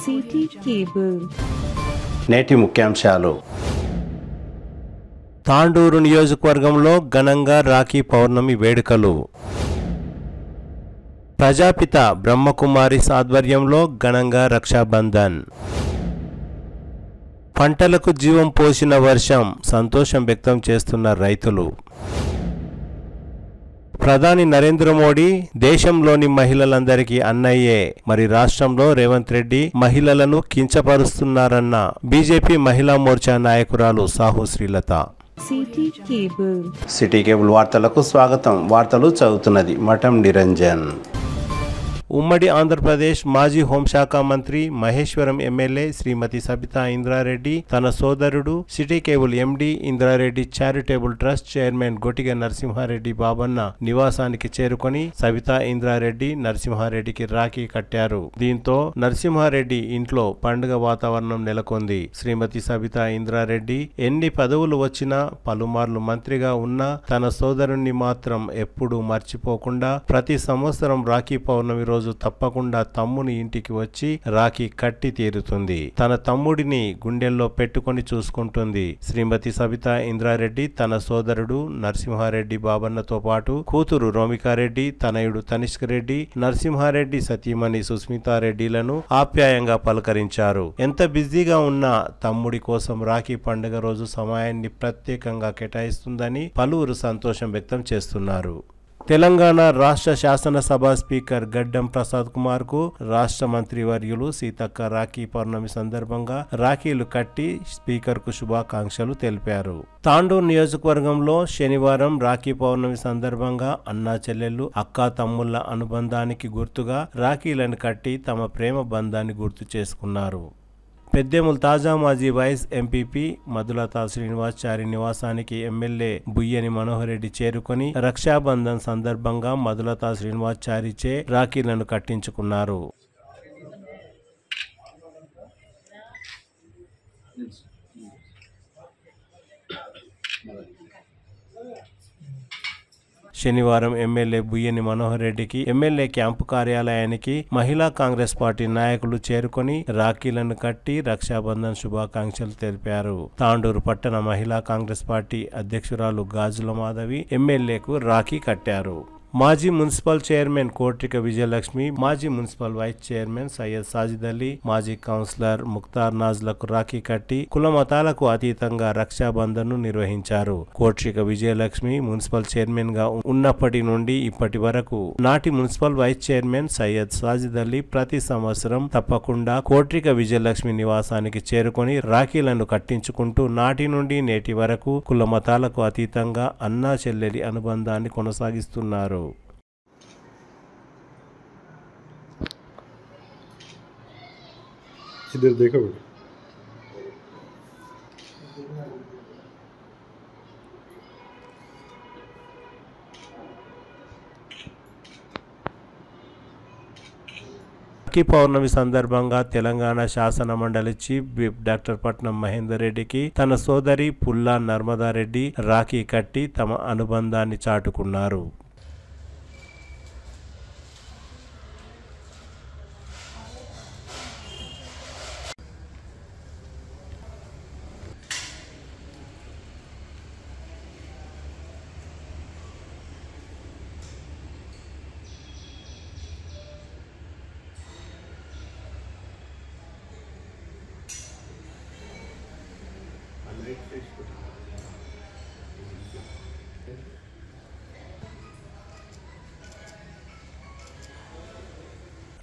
City cable. నేటి ముఖ్యాంశాలు. తాండూరు నియోజకవర్గంలో ఘనంగా రాఖీ పౌర్ణమి వేడుకలు. ప్రజాపిత బ్రహ్మకుమారి ఆధ్వర్యంలో ఘనంగా రక్షాబంధన్. పంటలకు జీవం పోసిన వర్షం, సంతోషం వ్యక్తం చేస్తున్న రైతులు. ప్రధాని నరేంద్ర మోడీ దేశంలోని మహిళలందరికీ అన్నయ్యే, మరి రాష్ట్రంలో రేవంత్ రెడ్డి మహిళలను కించపరుస్తున్నారన్న బీజేపీ మహిళా మోర్చా నాయకురాలు సాహు శ్రీలత. సిటీ కేబుల్ వార్తలకు స్వాగతం. వార్తలు చదువుతున్నది మఠం నిరంజన్. ఉమ్మడి ఆంధ్రప్రదేశ్ మాజీ హోంశాఖ మంత్రి మహేశ్వరం ఎమ్మెల్యే శ్రీమతి సబితా ఇంద్రారెడ్డి తన సోదరుడు city cable MD Indra Reddy charitable trust chairman Gotiga Narasimha Reddy Babanna నివాసానికి చేరుకొని సబితా ఇంద్రారెడ్డి నరసింహారెడ్డికి రాఖీ కట్టారు. దీంతో నరసింహారెడ్డి ఇంట్లో పండుగ వాతావరణం నెలకొంది. శ్రీమతి సబితా ఇంద్రారెడ్డి ఎన్ని పదవులు వచ్చినా, పలుమార్లు మంత్రిగా ఉన్నా తన సోదరుణ్ణి మాత్రం ఎప్పుడూ మర్చిపోకుండా ప్రతి సంవత్సరం రాఖీ పౌర్ణమి రోజు తప్పకుండా తమ్ముని ఇంటికి వచ్చి రాఖీ కట్టి తీరుతుంది. తన తమ్ముడిని గుండెల్లో పెట్టుకొని చూసుకుంటుంది. శ్రీమతి సబితా ఇంద్రారెడ్డి తన సోదరుడు నరసింహారెడ్డి బాబన్నతో పాటు కూతురు రోమికారెడ్డి, తనయుడు తనిష్క్ రెడ్డి, నరసింహారెడ్డి సతీమణి సుస్మితారెడ్డిలను ఆప్యాయంగా పలకరించారు. ఎంత బిజీగా ఉన్నా తమ్ముడి కోసం రాఖీ పండుగ రోజు సమయాన్ని ప్రత్యేకంగా కేటాయిస్తుందని పలువురు సంతోషం వ్యక్తం చేస్తున్నారు. తెలంగాణ రాష్ట్ర శాసనసభ స్పీకర్ గడ్డం ప్రసాద్ కుమార్ కు రాష్ట్ర మంత్రివర్యులు సీతక్క రాఖీ పౌర్ణమి సందర్భంగా రాఖీలు కట్టి స్పీకర్ కు శుభాకాంక్షలు తెలిపారు. తాండూరు నియోజకవర్గంలో శనివారం రాఖీ పౌర్ణమి సందర్భంగా అన్నా చెల్లెళ్లు, అక్కా తమ్ముళ్ల అనుబంధానికి గుర్తుగా రాఖీలను కట్టి తమ ప్రేమ బంధాన్ని గుర్తు చేసుకున్నారు. పెద్దేముల్ తాజా మాజీ వైస్ ఎంపీపీ మధులతా శ్రీనివాసచారి నివాసానికి ఎమ్మెల్యే బుయ్యని మనోహర్ రెడ్డి చేరుకొని రక్షాబంధన్ సందర్భంగా మధులతా శ్రీనివాసచారిచే రాఖీలను కట్టించుకున్నారు. శనివారం ఎమ్మెల్యే బుయ్యని మనోహర్ రెడ్డికి ఎమ్మెల్యే క్యాంపు కార్యాలయానికి మహిళా కాంగ్రెస్ పార్టీ నాయకులు చేరుకొని రాఖీలను కట్టి రక్షాబంధన్ శుభాకాంక్షలు తెలిపారు. తాండూరు పట్టణ మహిళా కాంగ్రెస్ పార్టీ అధ్యక్షురాలు గాజుల మాధవి ఎమ్మెల్యేకు రాఖీ కట్టారు. మాజీ మున్సిపల్ చైర్మన్ కోట్రిక విజయలక్ష్మి, మాజీ municipal vice chairman Syed Sajid Ali, మాజీ కౌన్సిలర్ ముక్తార్ నాజ్లకు రాఖీ కట్టి కుల మతాలకు అతీతంగా రక్షాబంధన్ ను నిర్వహించారు. కోట్రిక విజయలక్ష్మి మున్సిపల్ చైర్మన్ గా ఉన్నప్పటి నుండి ఇప్పటి వరకు నాటి municipal vice chairman Syed Sajid Ali ప్రతి సంవత్సరం తప్పకుండా కోట్రిక విజయలక్ష్మి నివాసానికి చేరుకొని రాఖీలను కట్టించుకుంటూ నాటి నుండి నేటి వరకు కుల మతాలకు అతీతంగా అన్నా చెల్లెలి అనుబంధాన్ని కొనసాగిస్తున్నారు. इधर देखो बेटा. రాఖీ పౌర్ణమి సందర్భంగా తెలంగాణ శాసన మండలి చీఫ్ విప్ డాక్టర్ పట్నం మహేందర్ రెడ్డికి తన సోదరి పుల్లా నర్మదారెడ్డి రాఖీ కట్టి తమ అనుబంధాన్ని చాటుకున్నారు.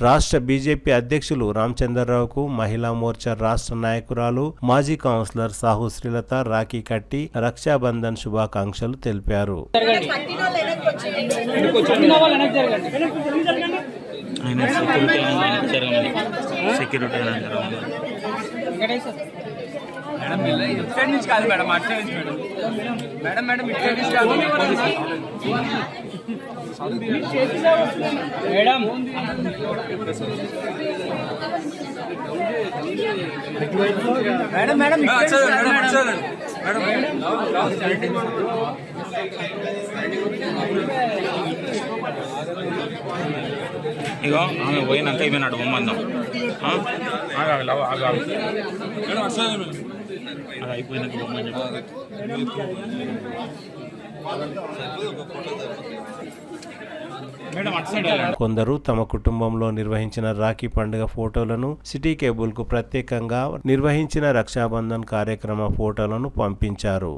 రాష్ట్ర బీజేపీ అధ్యక్షులు రామచంద్రరావుకు మహిళా మోర్చా రాష్ట్ర నాయకురాలు మాజీ కౌన్సిలర్ సాహు శ్రీలత రాఖీ కట్టి రక్షాబంధన్ శుభాకాంక్షలు తెలిపారు. ఇగో ఆమె పోయినాక ఇవ్వనాడు బొమ్మందం అయిపోయినాక బొమ్మని కొందరు తమ కుటుంబంలో నిర్వహించిన రాఖీ పండుగ ఫోటోలను సిటీ కేబుల్ కు ప్రత్యేకంగా నిర్వహించిన రక్షాబంధన్ కార్యక్రమ ఫోటోలను పంపించారు.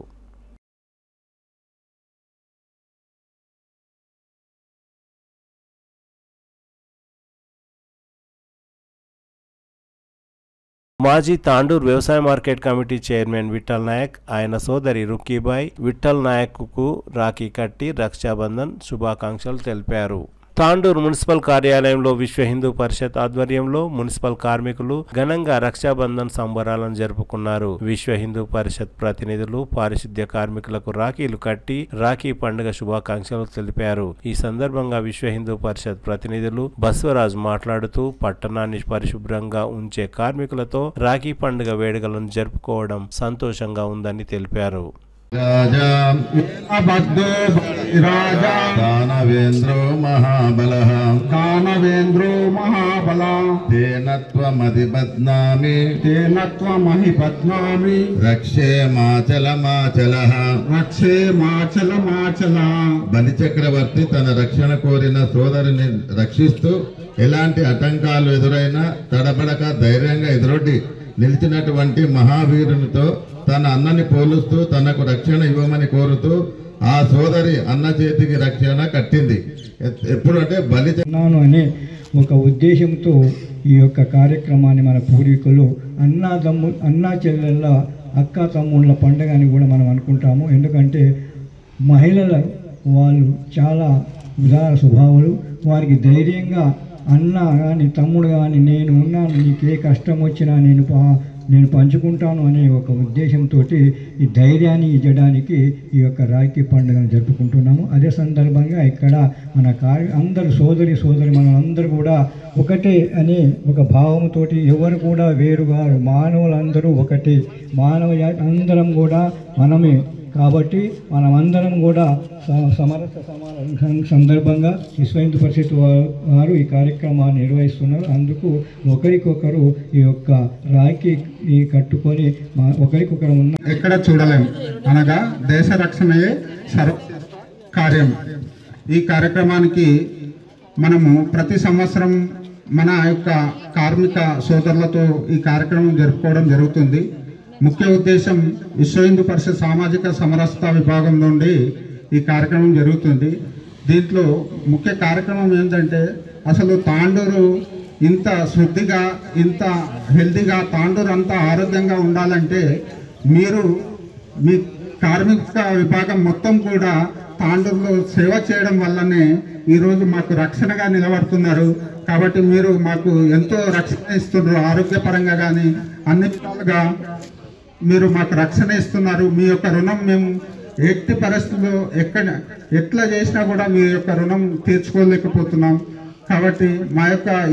మాజీ తాండూర్ వ్యవసాయ market committee chairman Vithal Naik, ఆయన సోదరి రుక్కీబాయ్ విఠల్ నాయక్ కు రాఖీ కట్టి రక్షాబంధన్ శుభాకాంక్షలు తెలిపారు. తాండూర్ మున్సిపల్ కార్యాలయంలో విశ్వ హిందూ పరిషత్ ఆధ్వర్యంలో మున్సిపల్ కార్మికులు ఘనంగా రక్షాబంధన్ సంబరాలను జరుపుకున్నారు. విశ్వ హిందూ పరిషత్ ప్రతినిధులు పారిశుద్ధ్య కార్మికులకు రాఖీలు కట్టి రాఖీ పండుగ శుభాకాంక్షలు తెలిపారు. ఈ సందర్భంగా విశ్వ హిందూ పరిషత్ ప్రతినిధులు బస్వరాజ్ మాట్లాడుతూ పట్టణాన్ని పరిశుభ్రంగా ఉంచే కార్మికులతో రాఖీ పండుగ వేడుకలను జరుపుకోవడం సంతోషంగా ఉందని తెలిపారు. దానవేంద్రో మహాబల తేనత్వమధి బధ్నామి రక్షే మాచల బలి చక్రవర్తి తన రక్షణ కోరిన సోదరిని రక్షిస్తూ ఎలాంటి ఆటంకాలు ఎదురైనా తడబడక ధైర్యంగా ఎదురొడ్డి నిలిచినటువంటి మహావీరునితో తన అన్నని పోలుస్తూ తనకు రక్షణ ఇవ్వమని కోరుతూ ఆ సోదరి అన్న చేతికి రక్షణ కట్టింది. ఎప్పుడంటే బలి అనే ఒక ఉద్దేశంతో ఈ యొక్క కార్యక్రమాన్ని మన పూర్వీకులు అన్నా చెల్లెళ్ళ అక్క తమ్ముళ్ళ పండుగ అని కూడా మనం అనుకుంటాము. ఎందుకంటే మహిళలు వాళ్ళు చాలా ఉదార స్వభావాలు, వారికి ధైర్యంగా అన్న కానీ తమ్ముడు కానీ నేను ఉన్నాను, నీకు ఏ కష్టం వచ్చినా నేను పంచుకుంటాను అనే ఒక ఉద్దేశంతో ఈ ధైర్యాన్ని ఇవ్వడానికి ఈ యొక్క రాఖీ పండుగను జరుపుకుంటున్నాము. అదే సందర్భంగా ఇక్కడ మన అందరు సోదరి మనందరూ కూడా ఒకటే అనే ఒక భావంతో ఎవరు కూడా వేరుగారు, మానవులందరూ ఒకటే, అందరం కూడా మనమే. కాబట్టి మనమందరం కూడా సమరస సమాన సందర్భంగా విశ్వ హిందూ పరిషత్ వారు ఈ కార్యక్రమాన్ని నిర్వహిస్తున్నారు. అందుకు ఒకరికొకరు ఈ యొక్క రాఖీ కట్టుకొని ఒకరికొకరు ఎక్కడ చూడలేము, అనగా దేశ రక్షణయే సర్వ కార్యం. ఈ కార్యక్రమానికి మనము ప్రతి సంవత్సరం మన యొక్క కార్మిక సోదరులతో ఈ కార్యక్రమం జరుపుకోవడం జరుగుతుంది. ముఖ్య ఉద్దేశం విశ్వ హిందూ పరిషత్ సామాజిక సమరసత విభాగం నుండి ఈ కార్యక్రమం జరుగుతుంది. దీంట్లో ముఖ్య కార్యక్రమం ఏంటంటే, అసలు తాండూరు ఇంత శుద్ధిగా ఇంత హెల్తీగా తాండూరు అంతా ఆరోగ్యంగా ఉండాలంటే మీరు మీ కార్మిక విభాగం మొత్తం కూడా తాండూరులో సేవ చేయడం వల్లనే ఈరోజు మాకు రక్షణగా నిలబడుతున్నారు. కాబట్టి మీరు మాకు ఎంతో రక్షణ ఇస్తున్నారు, ఆరోగ్యపరంగా కానీ అన్ని విధాలుగా మీరు మాకు రక్షణ ఇస్తున్నారు. మీ యొక్క రుణం మేము ఎట్టి పరిస్థితుల్లో ఎట్లా చేసినా కూడా మీ యొక్క రుణం తీర్చుకోలేకపోతున్నాం. కాబట్టి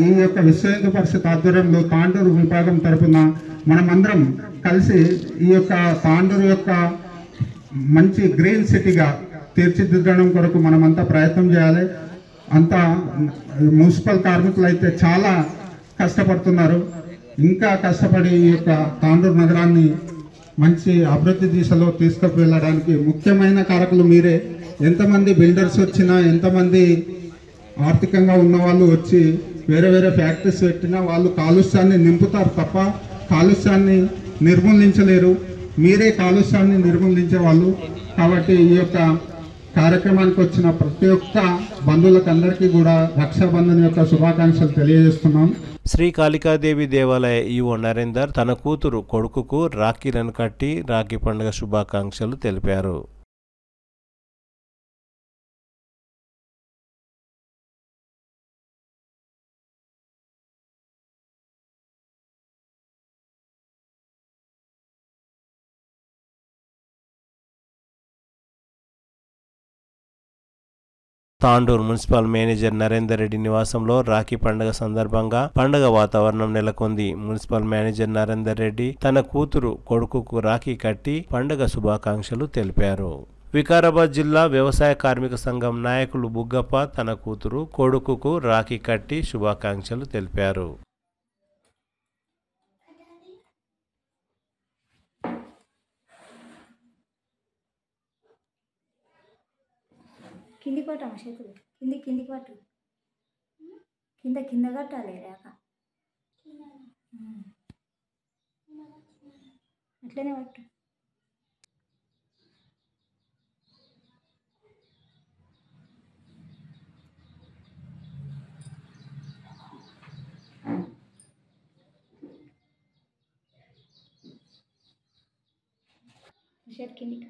ఈ యొక్క విశ్వ హిందూ పరిషత్ ఆధ్వర్యంలో తాండూరు విభాగం తరఫున మనమందరం కలిసి ఈ యొక్క తాండూరు యొక్క మంచి గ్రీన్ సిటీగా తీర్చిదిద్దడం కొరకు మనమంతా ప్రయత్నం చేయాలి. అంతా మున్సిపల్ కార్మికులు అయితే చాలా కష్టపడుతున్నారు. ఇంకా కష్టపడి ఈ యొక్క తాండూరు నగరాన్ని మంచి అభివృద్ధి దిశలో తీసుకు వెళ్ళడానికి ముఖ్యమైన కారకులు మీరే. ఎంతమంది బిల్డర్స్ వచ్చినా, ఎంతమంది ఆర్థికంగా ఉన్న వాళ్ళు వచ్చి వేరే వేరే ఫ్యాక్టరీస్ పెట్టినా వాళ్ళు కాలుష్యాన్ని నింపుతారు తప్ప కాలుష్యాన్ని నిర్మూలించలేరు. మీరే కాలుష్యాన్ని నిర్మూలించే వాళ్ళు. కాబట్టి ఈ యొక్క కార్యక్రమానికి వచ్చిన ప్రతి ఒక్క బంధువులకు అందరికీ కూడా రక్షాబంధన్ యొక్క శుభాకాంక్షలు తెలియజేస్తున్నాం. శ్రీ కాళికాదేవి దేవాలయ ఈవో నరేందర్ తన కూతురు కొడుకుకు రాఖీలను కట్టి రాఖీ పండుగ శుభాకాంక్షలు తెలిపారు. తాండూరు మున్సిపల్ మేనేజర్ నరేందర్ రెడ్డి నివాసంలో రాఖీ పండుగ సందర్భంగా పండుగ వాతావరణం నెలకొంది. మున్సిపల్ మేనేజర్ నరేందర్ రెడ్డి తన కూతురు కొడుకుకు రాఖీ కట్టి పండుగ శుభాకాంక్షలు తెలిపారు. వికారాబాద్ జిల్లా వ్యవసాయ కార్మిక సంఘం నాయకులు బుగ్గప్ప తన కూతురు కొడుకుకు రాఖీ కట్టి శుభాకాంక్షలు తెలిపారు. కింది పట్టమ్మ చేతులు కిందికి పట్టు కింద కట్టాలి రేఖ అట్లనే పట్టు. షర్ట్ కిందికి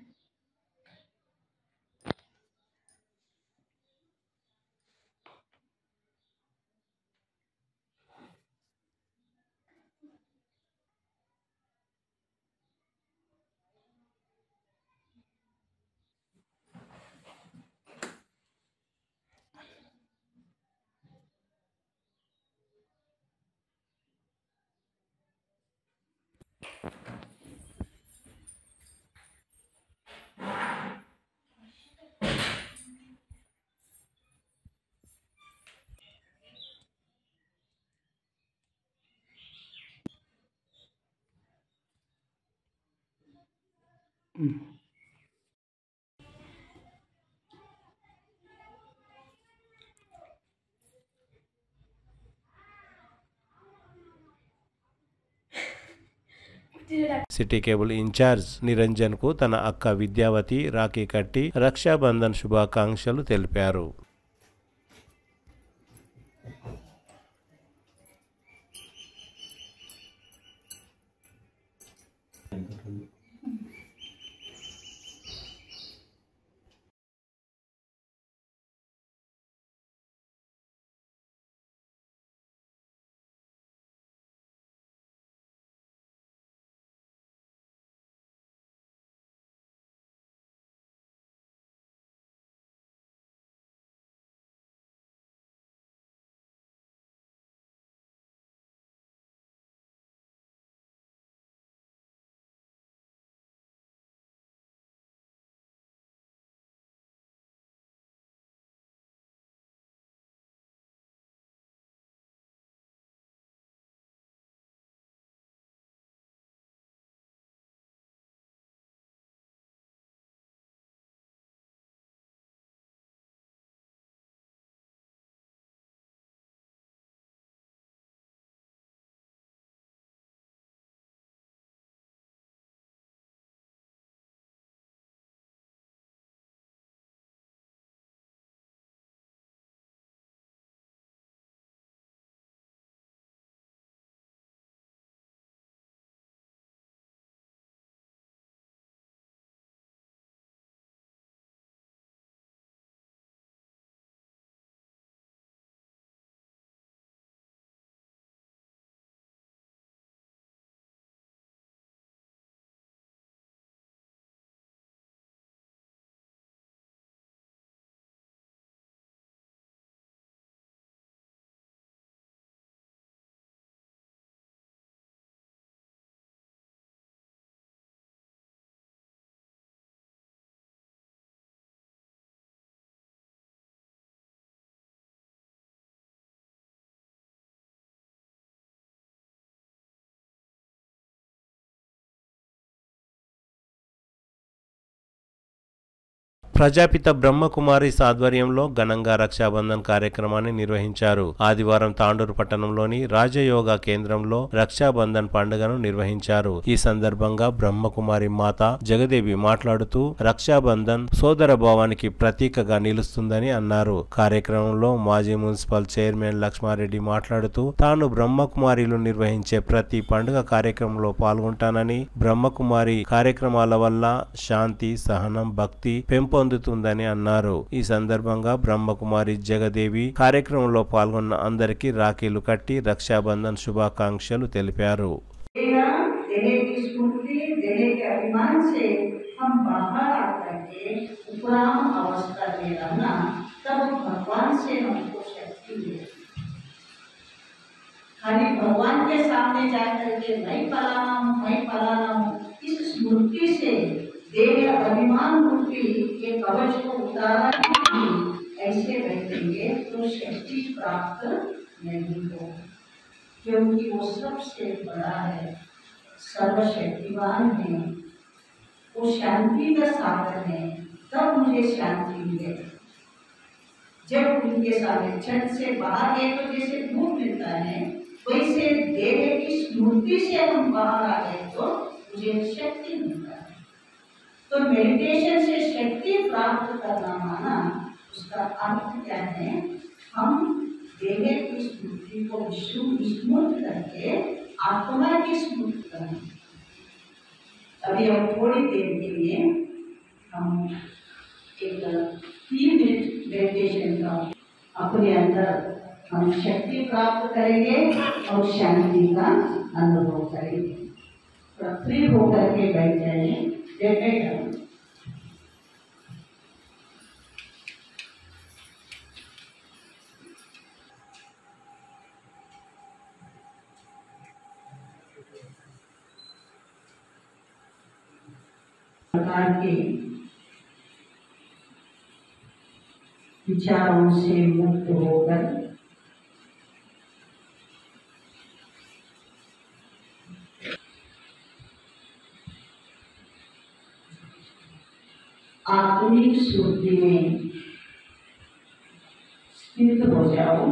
సిటీ కేబుల్ ఇన్ఛార్జ్ నిరంజన్ కు తన అక్క విద్యావతి రాఖీ కట్టి రక్షాబంధన్ శుభాకాంక్షలు తెలిపారు. ప్రజాపిత బ్రహ్మకుమారి ఆధ్వర్యంలో ఘనంగా రక్షాబంధన్ కార్యక్రమాన్ని నిర్వహించారు. ఆదివారం తాండూరు పట్టణంలోని రాజయోగా కేంద్రంలో రక్షాబంధన్ పండుగను నిర్వహించారు. ఈ సందర్భంగా బ్రహ్మకుమారి మాత జగదేవి మాట్లాడుతూ రక్షాబంధన్ సోదర భావానికి ప్రతీకగా నిలుస్తుందని అన్నారు. కార్యక్రమంలో మాజీ మున్సిపల్ చైర్మన్ లక్ష్మారెడ్డి మాట్లాడుతూ తాను బ్రహ్మకుమారిలు నిర్వహించే ప్రతి పండుగ కార్యక్రమంలో పాల్గొంటానని, బ్రహ్మకుమారి కార్యక్రమాల వల్ల శాంతి, సహనం, భక్తి పెంపొందుతుందని అన్నారు. ఈ సందర్భంగా బ్రహ్మకుమారి జగదేవి కార్యక్రమంలో పాల్గొన్న అందరికీ రాఖీలు కట్టి రక్షాబంధన్ శుభాకాంక్షలు తెలిపారు. खाली भगवान के सामने जाकर के मैं फलाना हूँ इस स्मृति से देह अभिमान रूपी के कवच को उतारा ऐसे बैठेंगे तो शक्ति प्राप्त नहीं हो, क्योंकि वो सबसे बड़ा है, सर्वशक्तिवान है, वो शांति का साधन है। तब मुझे शांति मिले जब उनके सामने छत से बाहर गए तो जैसे धूप मिलता है, वैसे देह की स्मृति से हम बाहर आ गए तो मुझे शक्ति मिलता है। तो मेडिटेशन से शक्ति प्राप्त करना माना उसका अर्थ क्या है? हम देह की स्मृति को विस्मृत करके आत्मा की स्मृति करें। अभी हम थोड़ी देर के लिए हम एक 3 मिनट मेडिटेशन का अपने अंदर हम शक्ति प्राप्त करेंगे और शांति का अनुभव करेंगे। तो फ्री होकर के बैठ जाइए, बैठे प्रकार के विचारों से मुक्त होकर आत्मिक शुद्धि में स्थित हो जाओ।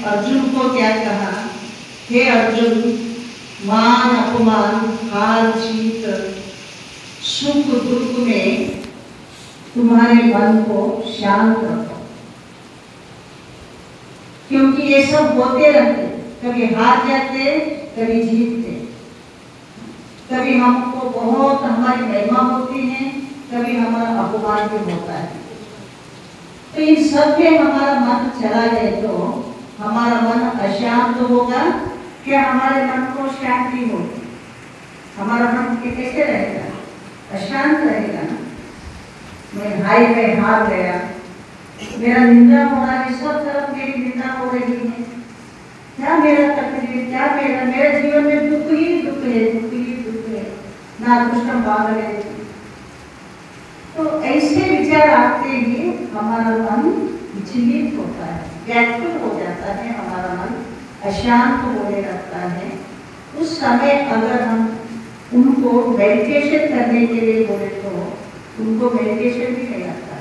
अर्जुन को क्या कहा? हे अर्जुन, मान अपमान हार जीत सुख दुख में तुम्हारे मन को शांत रखो, क्योंकि ये सब होते रहते, कभी हार जाते कभी जीतते, कभी हमको बहुत हमारी महिमा होती है, कभी हमारा अपमान भी होता है। तो इन सब में हमारा मन चला जाए तो हमारा मन अशांत होगा क्या? हमारे मन को शांति होगी? हमारा मन कैसे रहेगा? अशांत रहेगा ना। मैं हाई में हार गया, मेरा निंदा हो रहा है, सब तरफ मेरी निंदा हो रही है, क्या मेरा तकलीफ, क्या मेरा जीवन में दुख ही दुख है, दुख ही दुख है, ना दुष्टम पागल है। तो ऐसे विचार आते ही हमारा मन विचलित होता है, व्याकुल हो जाता है, हमारा मन अशांत होने लगता है। उस समय अगर हम उनको मेडिटेशन करने के लिए बोले तो उनको मेडिटेशन भी नहीं आता,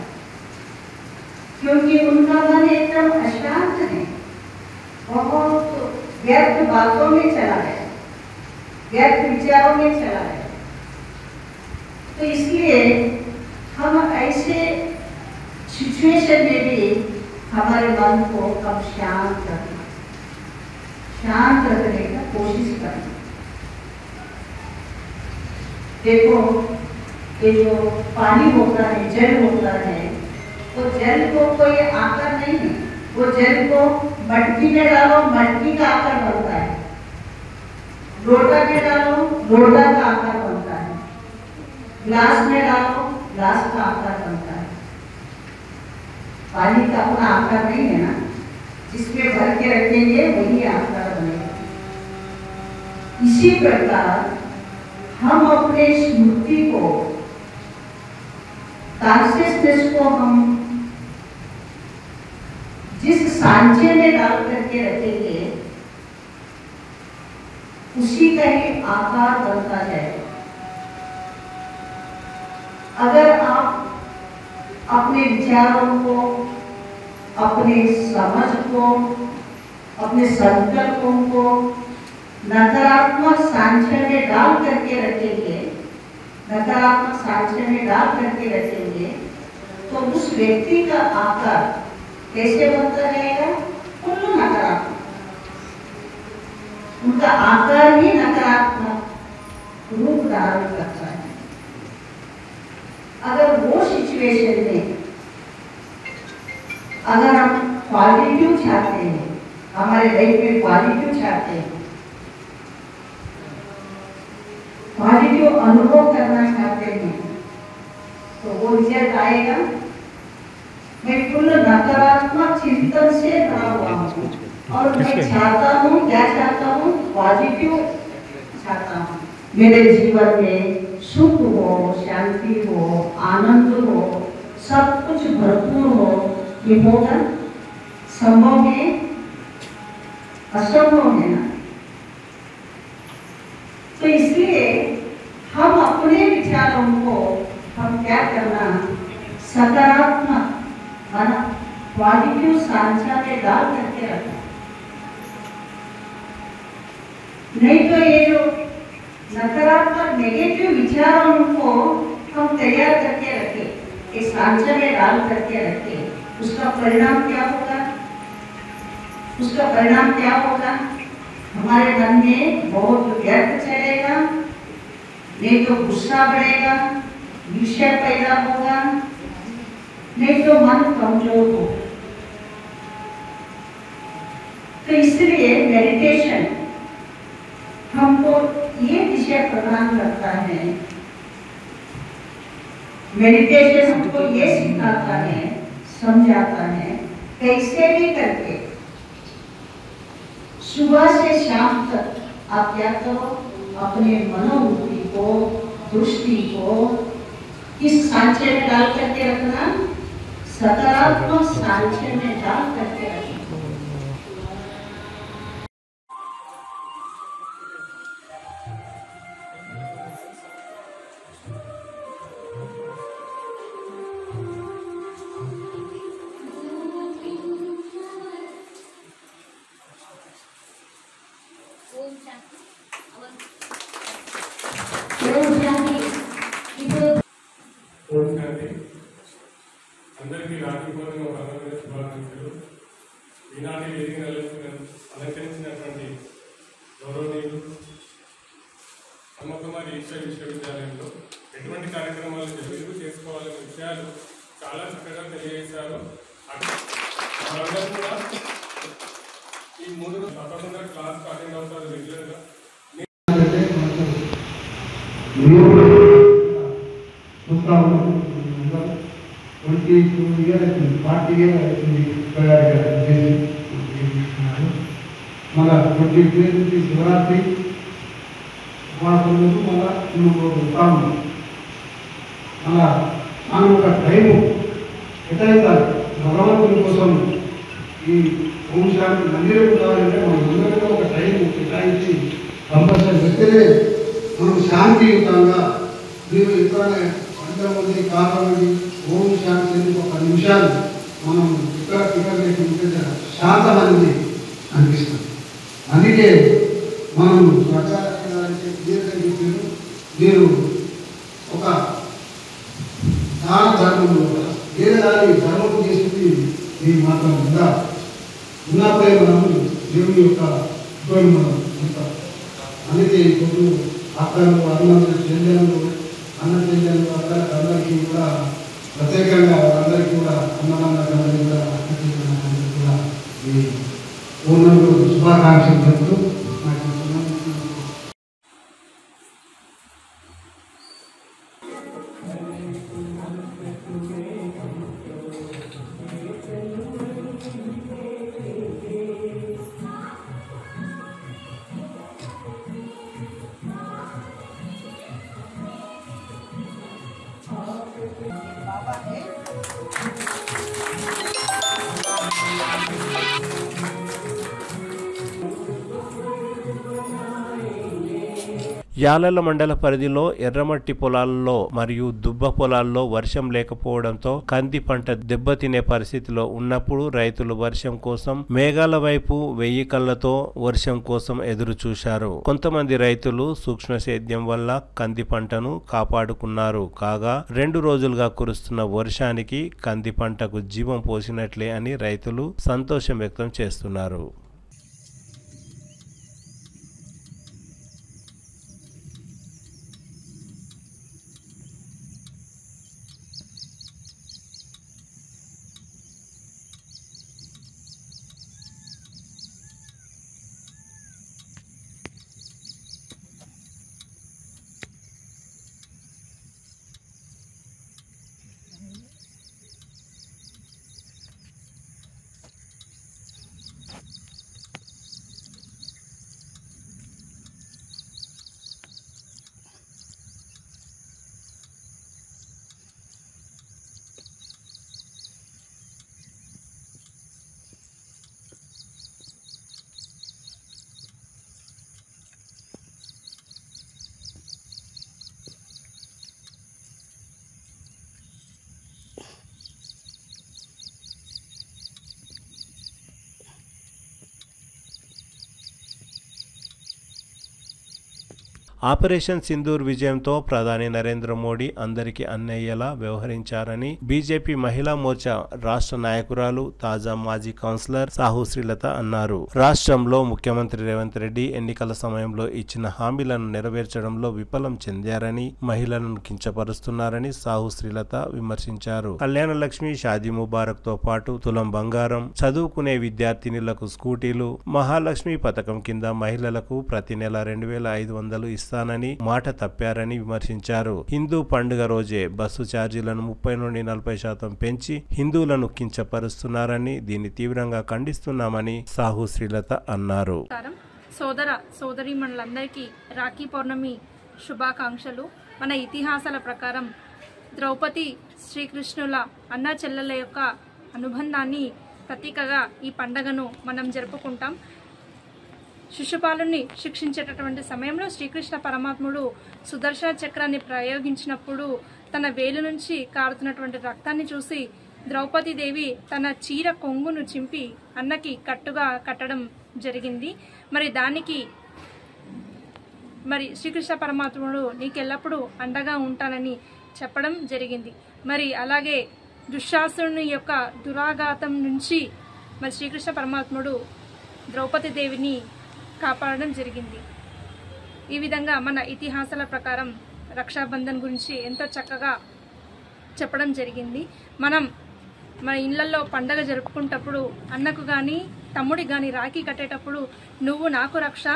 क्योंकि उनका मन एकदम अशांत है, बहुत व्यर्थ बातों में चला गया, व्यर्थ विचारों में चला गया। तो इसलिए हम ऐसे सिचुएशन में भी हमारे मन को हम शांत रखने का कोशिश करें। देखो, ये जो पानी होता है, जल होता है, तो जल को कोई आकार नहीं है, वो जल को मटकी में डालो, मटकी का आकार बनता है, लोटा में डालो, लोटा का आकार बनता है, ग्लास में डालो, ग्लास का आकार बनता है। पानी का अपना आकार नहीं है ना, जिसमें भर के रखेंगे वही आकार बनेगा। इसी प्रकार हम अपने स्मृति को, कॉन्शियसनेस को हम जिस सांचे में डाल करके रखेंगे उसी का ही आकार बनता जाएगा। अगर आप अपने विचारों को, अपने समझ को, अपने संकल्पों को नकारात्मक सांचे में डाल करके रखेंगे, नकारात्मक सांचे में डाल करके रखेंगे, तो उस व्यक्ति का आकार कैसे बनता जाएगा? कुल्लू नकारात्मक, उनका आकार ही नकारात्मक रूप धारण करता है। अगर वो सिचुएशन में अगर हम पॉजिटिव चाहते हैं, हमारे लाइफ में पॉजिटिव चाहते हैं, पॉजिटिव अनुभव करना चाहते हैं, तो वो रिजल्ट आएगा। मैं कुल नकारात्मक चिंतन से भरा हुआ हूँ, और मैं चाहता हूँ, क्या चाहता हूँ, पॉजिटिव चाहता हूँ। मेरे जीवन में सुख हो, शांति हो, आनंद हो, सब कुछ भरपूर हो। ये होगा संभव है, असंभव है ना। तो इसलिए हम अपने विचारों को हम क्या करना, सकारात्मक पॉजिटिव सांचा में डाल करके रखना। नहीं तो ये जो नकारात्मक नेगेटिव विचारों को हम तैयार करके रखे, इस सांचा में डाल करके रखे, उसका परिणाम क्या होगा? उसका परिणाम क्या होगा? हमारे मन में बहुत व्यर्थ चलेगा, नहीं तो गुस्सा बढ़ेगा, विषय पैदा होगा, नहीं तो मन कमजोर हो। तो इसलिए मेडिटेशन हमको ये विषय प्रदान करता है। मेडिटेशन हमको ये सिखाता है, समझाता है, कैसे भी करके सुबह से शाम तक आप क्या करो, अपने मनोवृत्ति को, दृष्टि को किस सांचे में डाल करके रखना, सकारात्मक सांचे में डाल करके रखना। అందరికీ రాఖీ పౌర్ణమి పండుగ శుభాకాంక్షలు. ఈనాటి వేదికను అలంకరించినటువంటి గౌరవనీయులు అమ్మకుమారి ఈశ్వర విశ్వవిద్యాలయంలో ఎటువంటి కార్యక్రమాలు చేసుకోవాలనే విషయాలు చాలా చక్కగా తెలియజేశారు. అందరూ కూడా ఈ 3 రోజులు తప్పకుండా క్లాస్ అటెండ్ అవుతారు రెగ్యులర్గా. మళ్ళా 20 నుంచి శివరాత్రి ఉపవాసం మళ్ళా ఉంటాము. మళ్ళా మనం ఒక టైము కేటాయించాలి భగవంతుని కోసం. ఈ ఓం శాంతి మందిరం కావాలంటే మనం అందరికీ ఒక టైం కేటాయించి కంపల్సరీ వ్యక్తినే మనం శాంతియుతంగా మీరు ఎక్కడనే 100 మంది కావాలి ఓం శాంతి ఒక 10 నిమిషాలు మనం ఇక్కడ లేకుంటే శాంతమైనది అనిపిస్తుంది. అందుకే మనం మీరు ఒక దాన ధర్మంలో వేరే దాని ధర్మం చేసింది మీ మాత్రం ఉందా? ఉన్నప్పుడే మనం దేవుని యొక్క ఉపయోగం ఉంటాం. అందుకే ఇప్పుడు అక్కలు చెల్లెలు అన్న చెల్లెలు అందరికీ కూడా ప్రత్యేకంగా అందరికీ కూడా అన్నదాన్ని కూడా కూడా ఈ పూర్ణంలో శుభాకాంక్షలు చెప్తూ యాలల మండల పరిధిలో ఎర్రమట్టి పొలాల్లో మరియు దుబ్బ పొలాల్లో వర్షం లేకపోవడంతో కంది పంట దెబ్బతినే పరిస్థితిలో ఉన్నప్పుడు రైతులు వర్షం కోసం మేఘాల వైపు 1000 కళ్ళతో వర్షం కోసం ఎదురు చూశారు. కొంతమంది రైతులు సూక్ష్మ సేద్యం వల్ల కంది పంటను కాపాడుకున్నారు. కాగా 2 రోజులుగా కురుస్తున్న వర్షానికి కంది పంటకు జీవం పోసినట్లే అని రైతులు సంతోషం వ్యక్తం చేస్తున్నారు. ఆపరేషన్ సింధూర్ విజయంతో ప్రధాని నరేంద్ర మోడీ అందరికీ అన్నయ్యలా వ్యవహరించారని బీజేపీ మహిళా మోర్చా రాష్ట్ర నాయకురాలు తాజా మాజీ కౌన్సిలర్ సాహు శ్రీలత అన్నారు. రాష్ట్రంలో ముఖ్యమంత్రి రేవంత్ రెడ్డి ఎన్నికల సమయంలో ఇచ్చిన హామీలను నెరవేర్చడంలో విఫలం చెందారని, మహిళలను కించపరుస్తున్నారని సాహు శ్రీలత విమర్శించారు. కళ్యాణ లక్ష్మి, షాదీ ముబారక్ తో పాటు తులం బంగారం, చదువుకునే విద్యార్థినులకు స్కూటీలు, మహాలక్ష్మి పథకం కింద మహిళలకు ప్రతి నెల 2500 ఇస్తానని మాట తప్పారని విమర్శించారు. హిందూ పండుగ రోజే బస్సు ఛార్జీలను 30 నుండి 40% పెంచి హిందువులను కించపరుస్తున్నారని, దీన్ని తీవ్రంగా ఖండిస్తున్నామని సాహు శ్రీలత అన్నారు. సోదర సోదరీమణులందరికీ రాఖీ పౌర్ణమి శుభాకాంక్షలు. మన ఇతిహాసాల ప్రకారం ద్రౌపది శ్రీకృష్ణుల అన్న చెల్లెల యొక్క అనుబంధాన్ని ప్రతీకగా ఈ పండుగను మనం జరుపుకుంటాం. శిశుపాలుని శిక్షించేటటువంటి సమయంలో శ్రీకృష్ణ పరమాత్ముడు సుదర్శన చక్రాన్ని ప్రయోగించినప్పుడు తన వేలు నుంచి కారుతున్నటువంటి రక్తాన్ని చూసి ద్రౌపదీదేవి తన చీర కొంగును చింపి అన్నకి కట్టుగా కట్టడం జరిగింది. దానికి శ్రీకృష్ణ పరమాత్ముడు నీకెల్లప్పుడూ అండగా ఉంటానని చెప్పడం జరిగింది. అలాగే దుశ్శాసనుని యొక్క దురాఘాతం నుంచి శ్రీకృష్ణ పరమాత్ముడు ద్రౌపదీదేవిని కాపాడడం జరిగింది. ఈ విధంగా మన ఇతిహాసాల ప్రకారం రక్షాబంధన్ గురించి ఎంతో చక్కగా చెప్పడం జరిగింది. మనం మన ఇళ్లలో పండగ జరుపుకుంటప్పుడు అన్నకు కానీ తమ్ముడికి కానీ రాఖీ కట్టేటప్పుడు నువ్వు నాకు రక్ష,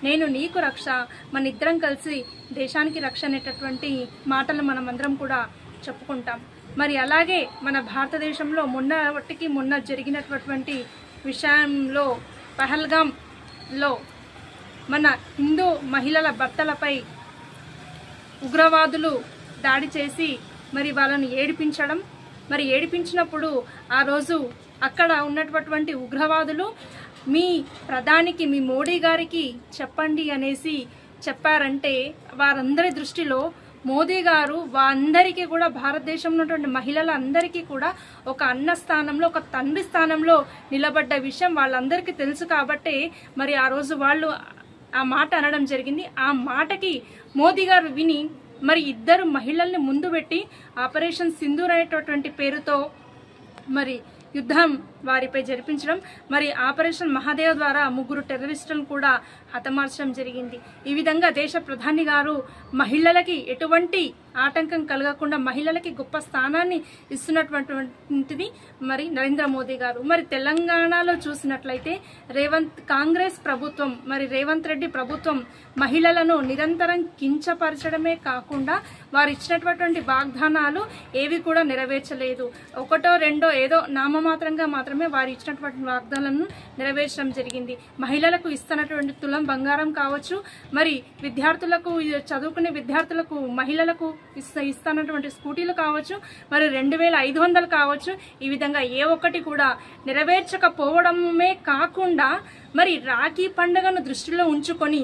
నేను నీకు రక్ష, మన ఇద్దరం కలిసి దేశానికి రక్ష అనేటటువంటి మాటలు మనం అందరం కూడా చెప్పుకుంటాం. అలాగే మన భారతదేశంలో మొన్న జరిగినటువంటి విషయంలో పహల్గాంలో మన హిందూ మహిళల భర్తలపై ఉగ్రవాదులు దాడి చేసి వాళ్ళను ఏడిపించడం, ఏడిపించినప్పుడు ఆ రోజు అక్కడ ఉన్నటువంటి ఉగ్రవాదులు మీ ప్రధానికి, మీ మోడీ గారికి చెప్పండి అనేసి చెప్పారంటే వారందరి దృష్టిలో మోదీ గారు అందరికీ కూడా భారతదేశంలో ఉన్నటువంటి మహిళలందరికీ కూడా ఒక అన్న స్థానంలో, ఒక తండ్రి స్థానంలో నిలబడ్డ విషయం వాళ్ళందరికీ తెలుసు. కాబట్టి ఆ రోజు వాళ్ళు ఆ మాట అనడం జరిగింది. ఆ మాటకి మోదీ గారు విని ఇద్దరు మహిళల్ని ముందు పెట్టి ఆపరేషన్ సింధూర్ అనేటటువంటి పేరుతో యుద్ధం వారిపై జరిపించడం, ఆపరేషన్ మహాదేవ్ ద్వారా 3 టెర్రరిస్టులను కూడా హతమార్చడం జరిగింది. ఈ విధంగా దేశ ప్రధాని గారు మహిళలకి ఎటువంటి ఆటంకం కలగకుండా మహిళలకి గొప్ప స్థానాన్ని ఇస్తున్నటువంటిది నరేంద్ర మోదీ గారు. తెలంగాణలో చూసినట్లయితే కాంగ్రెస్ ప్రభుత్వం, రేవంత్ రెడ్డి ప్రభుత్వం మహిళలను నిరంతరం కించపరచడమే కాకుండా వారు ఇచ్చినటువంటి వాగ్దానాలు ఏవి కూడా నెరవేర్చలేదు. ఒకటో రెండో ఏదో నామమాత్రంగా మాత్రమే వారు ఇచ్చినటువంటి వాగ్దానాలను నెరవేర్చడం జరిగింది. మహిళలకు ఇస్తున్నటువంటి తులం బంగారం కావచ్చు, విద్యార్థులకు, చదువుకునే విద్యార్థులకు, మహిళలకు ఇస్తున్నటువంటి స్కూటీలు కావచ్చు, 2500 కావచ్చు. ఈ విధంగా ఏ ఒక్కటి కూడా నెరవేర్చకపోవడమే కాకుండా రాఖీ పండుగను దృష్టిలో ఉంచుకొని,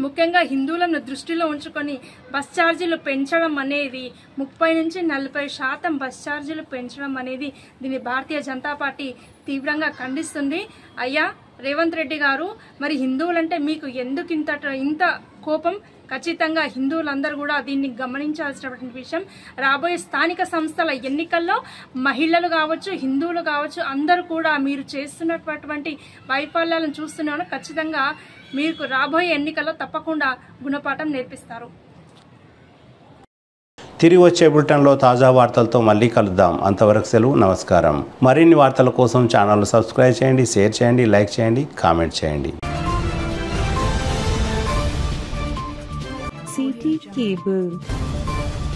ముఖ్యంగా హిందువులను దృష్టిలో ఉంచుకొని బస్ ఛార్జీలు పెంచడం అనేది 30 నుంచి 40% బస్ ఛార్జీలు పెంచడం అనేది దీన్ని భారతీయ జనతా పార్టీ తీవ్రంగా ఖండిస్తుంది. అయ్యా రేవంత్ రెడ్డి గారు, హిందువులంటే మీకు ఎందుకు ఇంత కోపం? ఖచ్చితంగా హిందువులందరూ కూడా దీన్ని గమనించాల్సినటువంటి విషయం. రాబోయే స్థానిక సంస్థల ఎన్నికల్లో మహిళలు కావచ్చు, హిందువులు కావచ్చు, అందరూ కూడా మీరు చేస్తున్నటువంటి వైఫల్యాలను చూస్తున్నాను. ఖచ్చితంగా మీకు రాబోయే ఎన్నికల్లో తప్పకుండా గుణపాఠం నేర్పిస్తారు. తిరిగి వచ్చే బులెటిన్లో తాజా వార్తలతో మళ్ళీ కలుద్దాం. అంతవరకు సెలవు, నమస్కారం. మరిన్ని వార్తల కోసం ఛానల్ సబ్స్క్రైబ్ చేయండి, షేర్ చేయండి, లైక్ చేయండి, కామెంట్ చేయండి. CT Cable